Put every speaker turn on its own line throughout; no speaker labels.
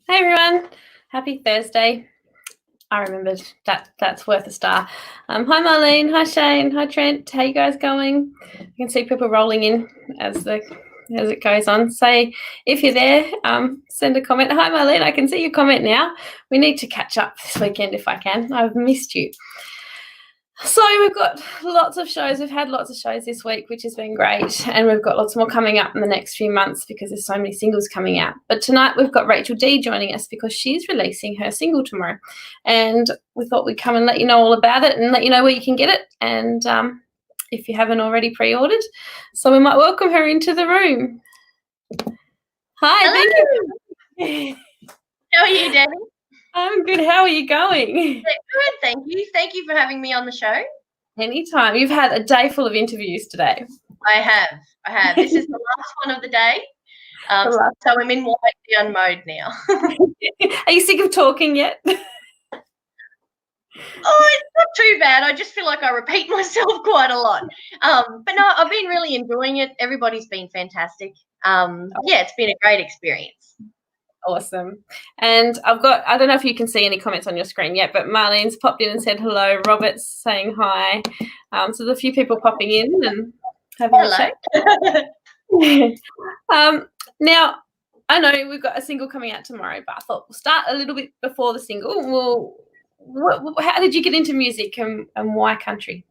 Hey everyone, happy Thursday. I remembered that's worth a star. Hi Marlene, hi Shane, hi Trent. How you guys going? I can see people rolling in as it goes on. So if you're there, send a comment. Hi Marlene, I can see your comment now. We need to catch up this weekend if I can. I've missed you. So we've got lots of shows. We've had lots of shows this week, which has been great. And we've got lots more coming up in the next few months because there's so many singles coming out. But tonight we've got Rachael D joining us because she's releasing her single tomorrow. And we thought we'd come and let you know all about it and let you know where you can get it. And if you haven't already pre-ordered. So we might welcome her into the room. Hi,
Hello.
thank you.
How are you, Danny?
I'm good. How are you going?
Good, thank you. Thank you for having me on the show.
Anytime. You've had a day full of interviews today.
I have. This is the last one of the day. So I'm in wind-down mode now.
Are you sick of talking yet?
Oh, it's not too bad. I just feel like I repeat myself quite a lot. But no, I've been really enjoying it. Everybody's been fantastic. Yeah, it's been a great experience.
Awesome. And I don't know if you can see any comments on your screen yet, but Marlene's popped in and said hello. Robert's saying hi. So there's a few people popping in and having a chat. Now, I know we've got a single coming out tomorrow, but I thought we'll start a little bit before the single. How did you get into music and why country?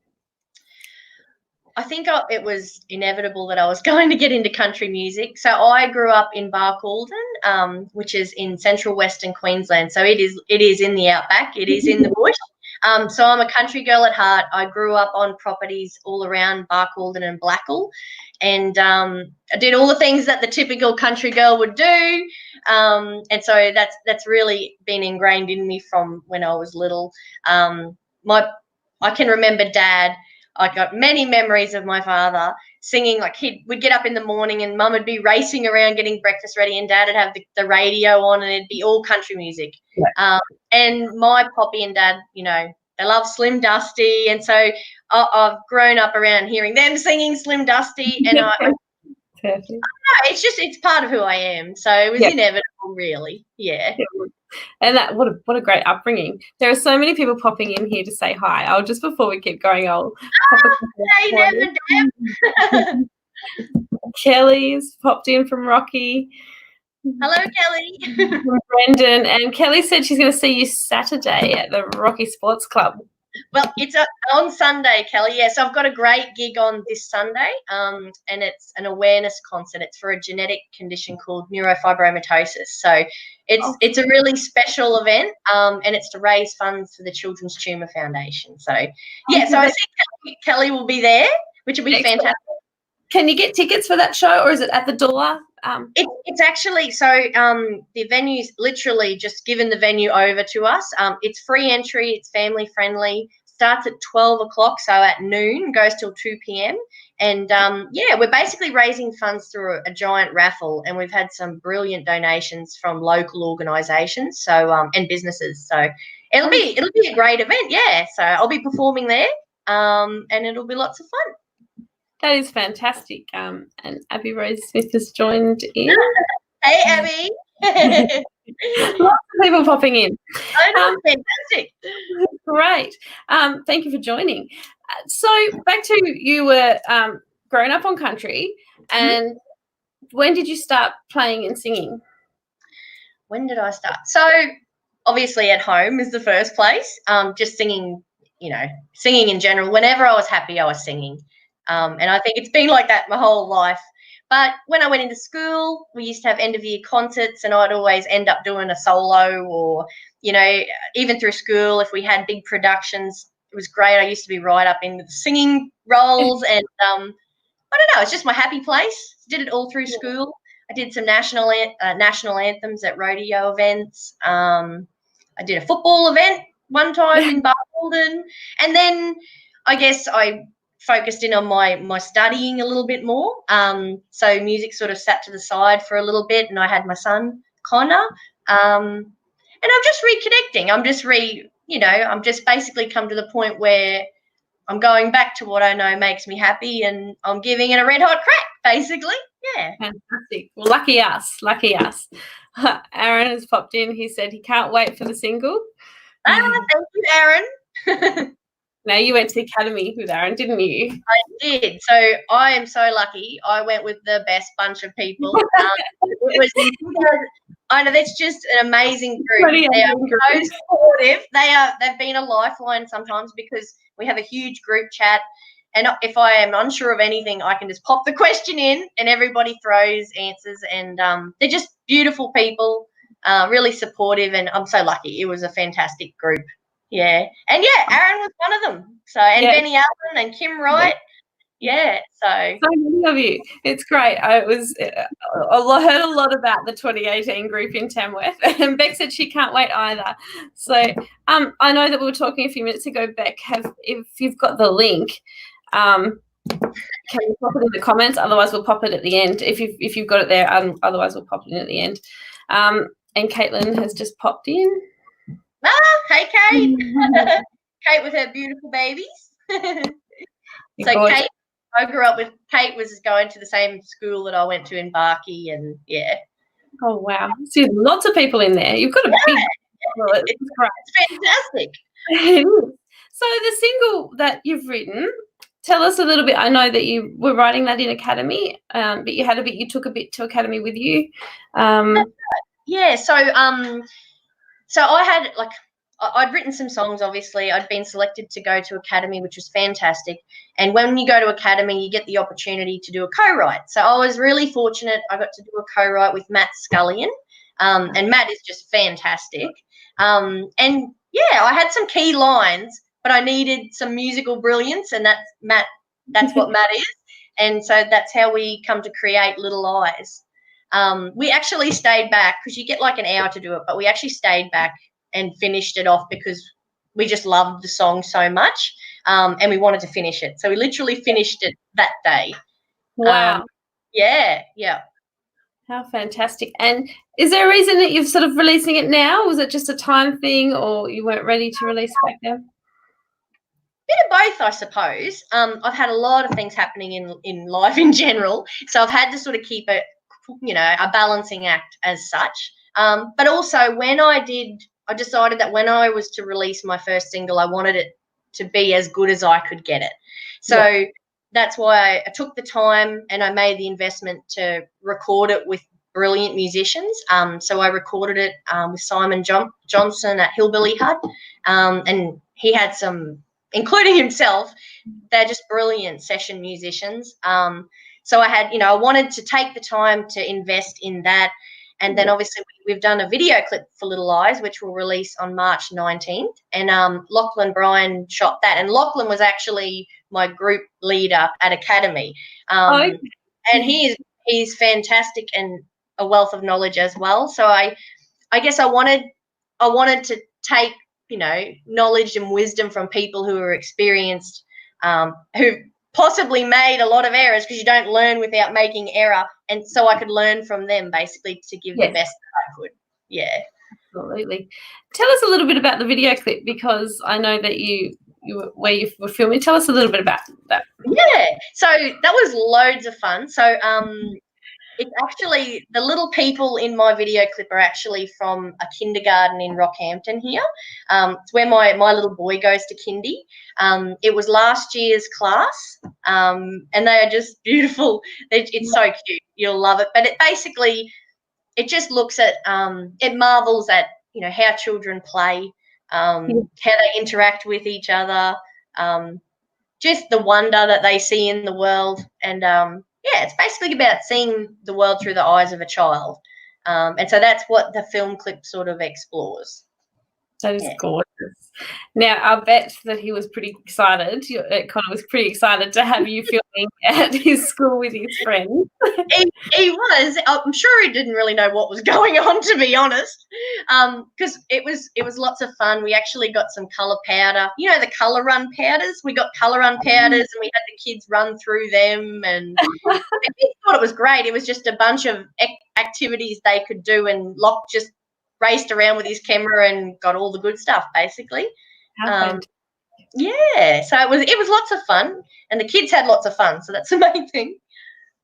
I think it was inevitable that I was going to get into country music. So I grew up in Barcaldine, which is in central western Queensland. So it is in the outback. It is in the bush. So I'm a country girl at heart. I grew up on properties all around Barcaldine and Blackall, and I did all the things that the typical country girl would do. And so that's really been ingrained in me from when I was little. I can remember Dad. I got many memories of my father singing. Like we'd get up in the morning and Mum would be racing around getting breakfast ready, and Dad would have the radio on, and it'd be all country music. Yeah. And my poppy and Dad, they love Slim Dusty, and so I've grown up around hearing them singing Slim Dusty, and I don't know, it's part of who I am. So it was inevitable, really. Yeah.
And what a great upbringing. There are so many people popping in here to say hi. Before we keep going, Kelly's popped in from Rocky.
Hello, Kelly.
From Brendan. And Kelly said she's going to see you Saturday at the Rocky Sports Club.
Well, it's on Sunday, Kelly. Yes, I've got a great gig on this Sunday, and it's an awareness concert. It's for a genetic condition called neurofibromatosis. So it's a really special event, and it's to raise funds for the Children's Tumour Foundation. So, yeah, so I think Kelly will be there, which will be fantastic.
Can you get tickets for that show, or is it at the door?
It's actually the venue's literally just given the venue over to us. It's free entry. It's family friendly. Starts at 12 o'clock, so at noon, goes till 2 p.m. And we're basically raising funds through a giant raffle, and we've had some brilliant donations from local organisations, and businesses. So it'll be a great event. Yeah. So I'll be performing there, and it'll be lots of fun.
That is fantastic. And Abby Rose Smith has joined in.
Hey, Abby.
Lots of people popping in.
I know, fantastic.
Great. Thank you for joining. So back to you were growing up on country, and when did you start playing and singing?
When did I start? So obviously at home is the first place. Just singing, singing in general. Whenever I was happy, I was singing. And I think it's been like that my whole life. But when I went into school, we used to have end-of-year concerts, and I'd always end up doing a solo, or, even through school, if we had big productions, it was great. I used to be right up into the singing roles, and I don't know, it's just my happy place. Did it all through school. I did some national anthems at rodeo events. I did a football event one time in Barcaldine, and then I guess I focused in on my studying a little bit more. So music sort of sat to the side for a little bit, and I had my son, Connor. And I'm just reconnecting. I'm just basically come to the point where I'm going back to what I know makes me happy, and I'm giving it a red hot crack, basically. Yeah.
Fantastic. Well, lucky us. Lucky us. Aaron has popped in. He said he can't wait for the single.
Thank you, Aaron.
Now, you went to the academy with Aaron, didn't you?
I did. So I am so lucky. I went with the best bunch of people. It was I know that's just an amazing group. They are so supportive. They've been a lifeline sometimes because we have a huge group chat. And if I am unsure of anything, I can just pop the question in and everybody throws answers. And they're just beautiful people, really supportive. And I'm so lucky. It was a fantastic group. Yeah. And, yeah, Aaron was one of them. So, and Benny Allen and Kim Wright. Yeah. So
many of you. It's great. I heard a lot about the 2018 group in Tamworth. And Beck said she can't wait either. So I know that we were talking a few minutes ago, Beck, if you've got the link, can you pop it in the comments? Otherwise, we'll pop it at the end. If you've got it there, otherwise we'll pop it in at the end. And Caitlin has just popped in.
Hey, Kate. Kate with her beautiful babies. So gorgeous. Kate, I grew up with Kate was going to the same school that I went to in Barkey, and yeah.
Oh wow! So lots of people in there. You've got a big.
It's fantastic.
So the single that you've written, tell us a little bit. I know that you were writing that in academy, but you took a bit to academy with you.
Yeah. So I had I'd written some songs, obviously. I'd been selected to go to academy, which was fantastic. And when you go to academy, you get the opportunity to do a co-write. So I was really fortunate. I got to do a co-write with Matt Scullion. And Matt is just fantastic. And, yeah, I had some key lines, but I needed some musical brilliance, and that's what Matt is. And so that's how we come to create Little Eyes. We actually stayed back because you get like an hour to do it, but we actually stayed back and finished it off because we just loved the song so much, and we wanted to finish it. So we literally finished it that day.
Wow.
Yeah.
How fantastic. And is there a reason that you're sort of releasing it now? Was it just a time thing, or you weren't ready to release back then?
Bit of both, I suppose. I've had a lot of things happening in life in general, so I've had to sort of keep it, a balancing act as such. But also I decided that when I was to release my first single, I wanted it to be as good as I could get it. So that's why I took the time and I made the investment to record it with brilliant musicians. So I recorded it with Simon Johnson at Hillbilly Hut, and he had some, including himself, they're just brilliant session musicians. So I had, I wanted to take the time to invest in that. And then obviously we've done a video clip for Little Eyes, which will release on March 19th. And Lachlan Bryan shot that. And Lachlan was actually my group leader at Academy. And he's fantastic and a wealth of knowledge as well. So I guess I wanted to take, knowledge and wisdom from people who are experienced, who possibly made a lot of errors, because you don't learn without making error. And so I could learn from them, basically, to give the best that I could. Yeah.
Absolutely. Tell us a little bit about the video clip, because I know that you were filming. Tell us a little bit about that.
Yeah. So that was loads of fun. So it's actually, the little people in my video clip are actually from a kindergarten in Rockhampton here. It's where my little boy goes to kindy. It was last year's class, and they are just beautiful. It's so cute. You'll love it. But it just looks at, it marvels at, how children play, how they interact with each other, just the wonder that they see in the world. And, it's basically about seeing the world through the eyes of a child. And so that's what the film clip sort of explores.
That is gorgeous. Now, I bet that he was pretty excited. Connor was pretty excited to have you filming at his school with his friends.
He was. I'm sure he didn't really know what was going on, to be honest, because it was lots of fun. We actually got some colour powder. The colour run powders? We got colour run powders, and we had the kids run through them, and they thought it was great. It was just a bunch of activities they could do, and Locke just raced around with his camera and got all the good stuff, basically. So it was lots of fun, and the kids had lots of fun, so that's the main thing.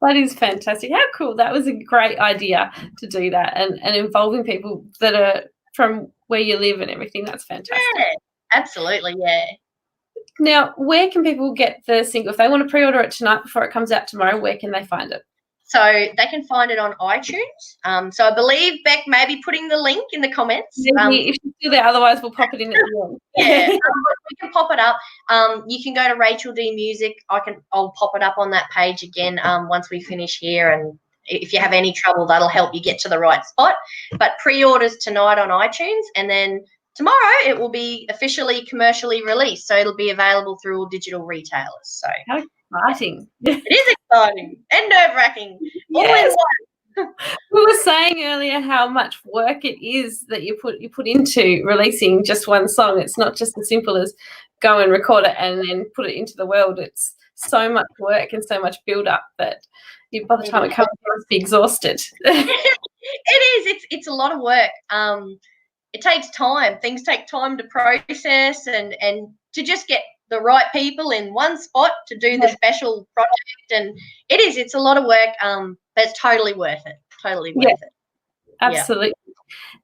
That is fantastic. How cool. That was a great idea to do that and involving people that are from where you live and everything. That's fantastic.
Yeah, absolutely, yeah.
Now, where can people get the single? If they want to pre-order it tonight before it comes out tomorrow, where can they find it?
So they can find it on iTunes. So I believe Beck may be putting the link in the comments.
If she's still there, otherwise we'll pop it in at the end.
Yeah, we can pop it up. You can go to Rachael D Music. I'll pop it up on that page again once we finish here, and if you have any trouble, that'll help you get to the right spot. But pre-orders tonight on iTunes, and then tomorrow it will be officially commercially released. So it'll be available through all digital retailers. So
how exciting!
It is exciting and nerve-wracking.
Yes.
All in one.
We were saying earlier how much work it is that you put into releasing just one song. It's not just as simple as go and record it and then put it into the world. It's so much work and so much build up that by the time it comes, you must be exhausted.
It is. It's a lot of work. It takes time. Things take time to process and to just get the right people in one spot to do the special project. And it's a lot of work. But it's totally worth it. Totally worth it.
Absolutely. Yeah.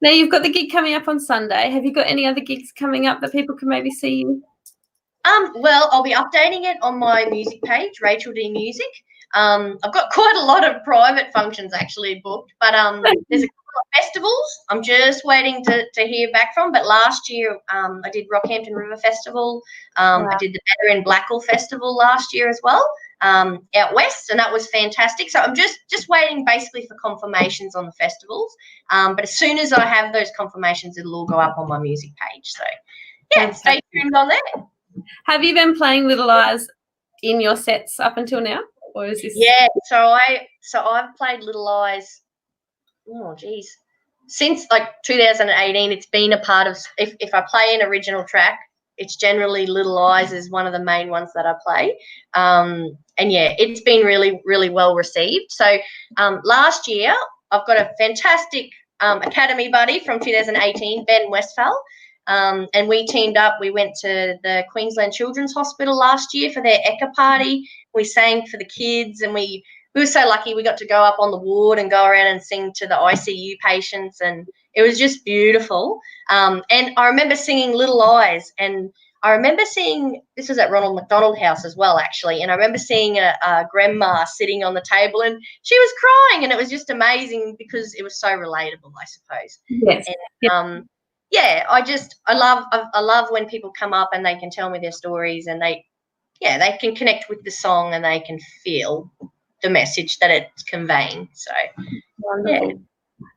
Now you've got the gig coming up on Sunday. Have you got any other gigs coming up that people can maybe see you?
Well, I'll be updating it on my music page, Rachael D Music. I've got quite a lot of private functions actually booked, but there's a couple of festivals I'm just waiting to hear back from. But last year I did Rockhampton River Festival. I did the Better in Blackall Festival last year as well. Out west, and that was fantastic. So I'm just waiting basically for confirmations on the festivals. But as soon as I have those confirmations, it'll all go up on my music page. So yeah, stay tuned on there.
Have you been playing Little Eyes in your sets up until now, or is this?
Yeah, so I've played Little Eyes. Oh geez, since like 2018. It's been a part of. If I play an original track, it's generally Little Eyes is one of the main ones that I play. And yeah, it's been really, really well received. So last year, I've got a fantastic Academy buddy from 2018, Ben Westphal. And we teamed up. We went to the Queensland Children's Hospital last year for their ECA party. We sang for the kids, and we were so lucky we got to go up on the ward and go around and sing to the ICU patients, and it was just beautiful. And I remember singing Little Eyes, and I remember seeing, this was at Ronald McDonald House as well, actually, and I remember seeing a grandma sitting on the table, and she was crying, and it was just amazing because it was so relatable, I suppose.
Yes.
And, yeah, I love when people come up and they can tell me their stories, and they can connect with the song and they can feel the message that it's conveying. So,
wonderful. Yeah.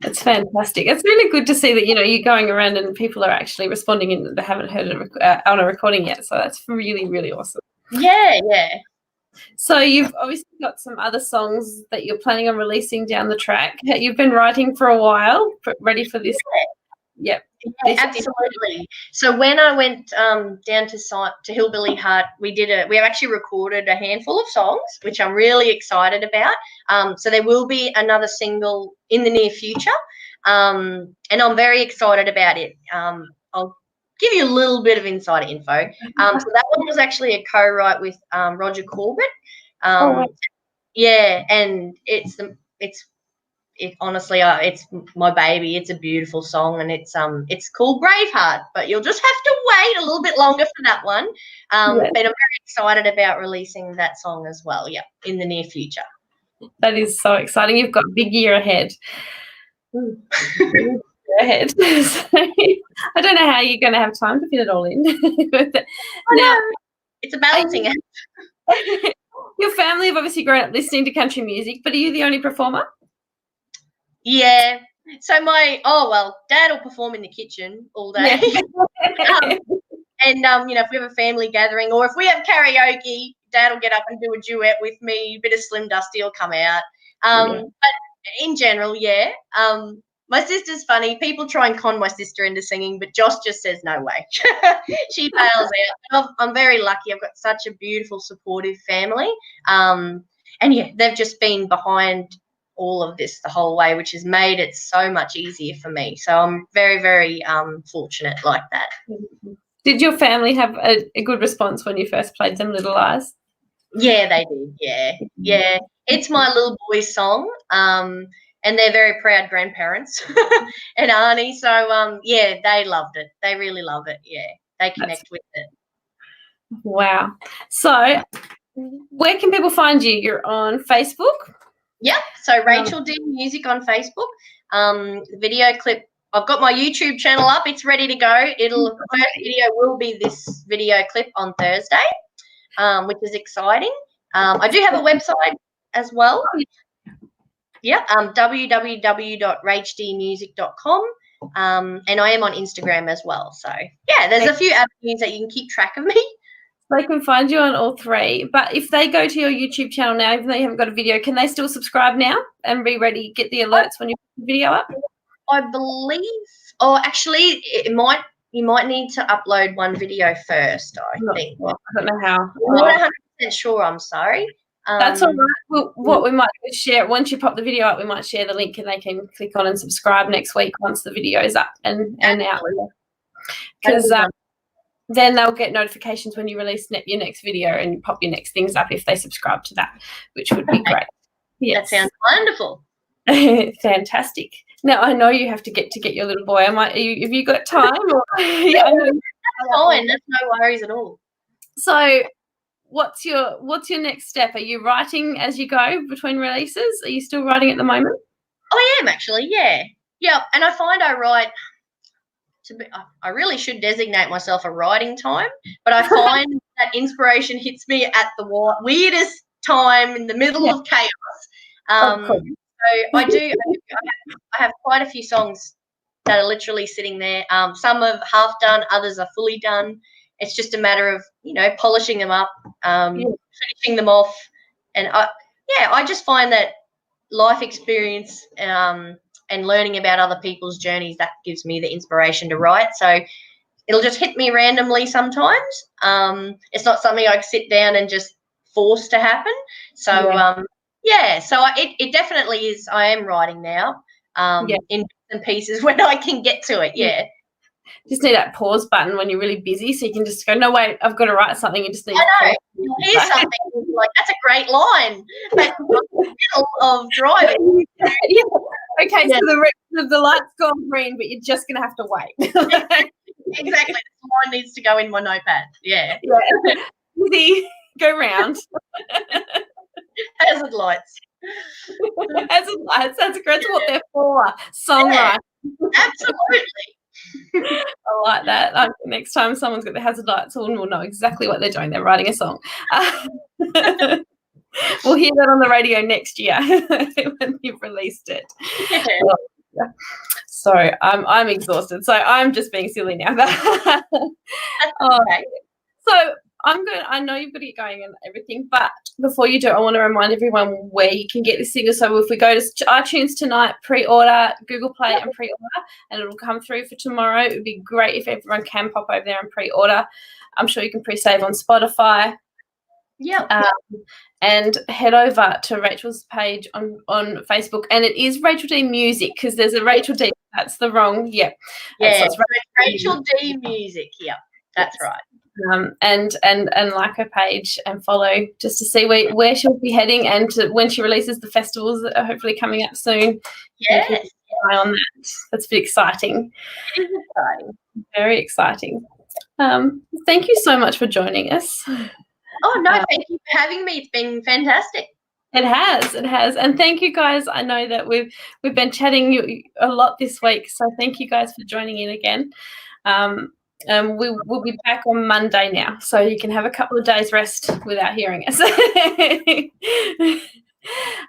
It's fantastic. It's really good to see that, you're going around and people are actually responding and they haven't heard it on a recording yet. So that's really, really awesome.
Yeah, yeah.
So you've obviously got some other songs that you're planning on releasing down the track. You've been writing for a while, ready for this. Yep.
Yeah, absolutely. So when I went down to Hillbilly Hut, we have actually recorded a handful of songs, which I'm really excited about. So there will be another single in the near future, and I'm very excited about it. I'll give you a little bit of insider info. So that one was actually a co-write with Roger Corbett. Yeah, and honestly, it's my baby. It's a beautiful song, and it's called Braveheart. But you'll just have to wait a little bit longer for that one. But I'm very excited about releasing that song as well. Yeah, in the near future.
That is so exciting. You've got a big year ahead. Ahead. So, I don't know how you're going to have time to fit it all in.
Now, it's a balancing act.
Your family have obviously grown up listening to country music, but are you the only performer?
Yeah. So Dad will perform in the kitchen all day. Yeah. And if we have a family gathering or if we have karaoke, Dad will get up and do a duet with me. A bit of Slim Dusty will come out. But in general, yeah. My sister's funny. People try and con my sister into singing, but Josh just says no way. She bails out. I'm very lucky. I've got such a beautiful, supportive family. And yeah, they've just been behind all of this the whole way, which has made it so much easier for me. So I'm very, very fortunate like that.
Did your family have a good response when you first played them Little Eyes?
Yeah, they did. Yeah, yeah. It's my little boy's song, and they're very proud grandparents and auntie. So, yeah, they loved it. They really love it. Yeah, they connect with it.
Wow. So, where can people find you? You're on Facebook?
Yep. So Rachael D Music on Facebook. The video clip. I've got my YouTube channel up. It's ready to go. The first video will be this video clip on Thursday, which is exciting. I do have a website as well. Yep. www.rachdmusic.com. And I am on Instagram as well. So yeah, there's a few avenues that you can keep track of me.
They can find you on all three. But if they go to your YouTube channel now, even though you haven't got a video, can they still subscribe now and be ready to get the alerts when you put the video up?
I believe. Oh, actually, you might need to upload one video first. I think.
I don't know how.
I'm not 100% sure. I'm sorry.
That's all right. Well, what we might do is share, once you pop the video up, we might share the link and they can click on and subscribe next week once the video's up and out. Because then they'll get notifications when you release your next video and you pop your next things up if they subscribe to that, which would be great.
Yes. That sounds wonderful.
Fantastic. Now I know you have to get your little boy. Have you got time? Or, yeah,
that's fine. That's no worries at all.
So, what's your next step? Are you writing as you go between releases? Are you still writing at the moment?
I am actually. Yeah. And I find I write. I really should designate myself a writing time, but I find that inspiration hits me at the weirdest time in the middle of chaos. So I have quite a few songs that are literally sitting there. Some are half done, others are fully done. It's just a matter of, polishing them up, finishing them off. And I just find that life experience and learning about other people's journeys, that gives me the inspiration to write. So it'll just hit me randomly sometimes. It's not something I sit down and just force to happen. So, so it definitely is. I am writing now in bits and pieces when I can get to it,
Just need that pause button when you're really busy so you can just go, no, wait, I've got to write something. You just need
to know. You'll hear something like, that's a great line. But in the middle of driving.
Okay, so the light's gone green, but you're just going to have to wait.
Exactly. The line needs to go in my notepad. Yeah.
Easy. Go round.
Hazard lights.
Hazard lights. That's what they're for. Songwriting.
Absolutely.
I like that. Next time someone's got the hazard lights on, we'll know exactly what they're doing. They're writing a song. We'll hear that on the radio next year when you've released it. So I'm exhausted. So I'm just being silly now. So I know you've got to get going and everything, but before you do, I want to remind everyone where you can get this single. So if we go to iTunes tonight, pre-order, Google Play and pre-order, and it'll come through for tomorrow. It would be great if everyone can pop over there and pre-order. I'm sure you can pre-save on Spotify. And head over to Rachel's page on Facebook, and it is Rachael D Music, because there's a Rachael D. That's the wrong. So it's
Rachael D Music. Yeah, that's right.
And like her page and follow just to see where she'll be heading and when she releases the festivals that are hopefully coming up soon.
Yes.
Keep an eye on that. That's a bit exciting.
It is exciting.
Very exciting. Thank you so much for joining us.
Oh, no, thank you for having me. It's been fantastic.
It has. And thank you guys. I know that we've been chatting a lot this week, so thank you guys for joining in again. We'll be back on Monday now, so you can have a couple of days rest without hearing us.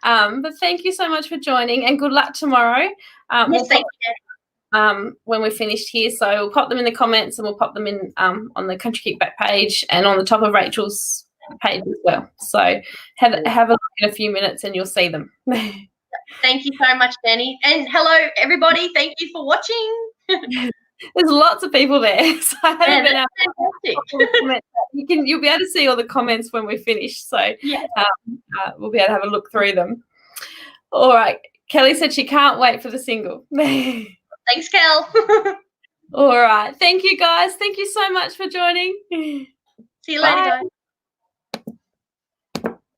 But thank you so much for joining, and good luck tomorrow.
Yes, thank you.
When we're finished here, so we'll pop them in the comments and we'll pop them in on the Country Kickback page and on the top of Rachel's page as well. So have a look in a few minutes and you'll see them.
Thank you so much, Danny. And hello, everybody. Thank you for watching.
There's lots of people there. So I haven't been able to you'll be able to see all the comments when we're finished. So we'll be able to have a look through them. All right. Kelly said she can't wait for the single.
Thanks, Kel.
All right. Thank you, guys. Thank you so much for joining.
See you later, guys.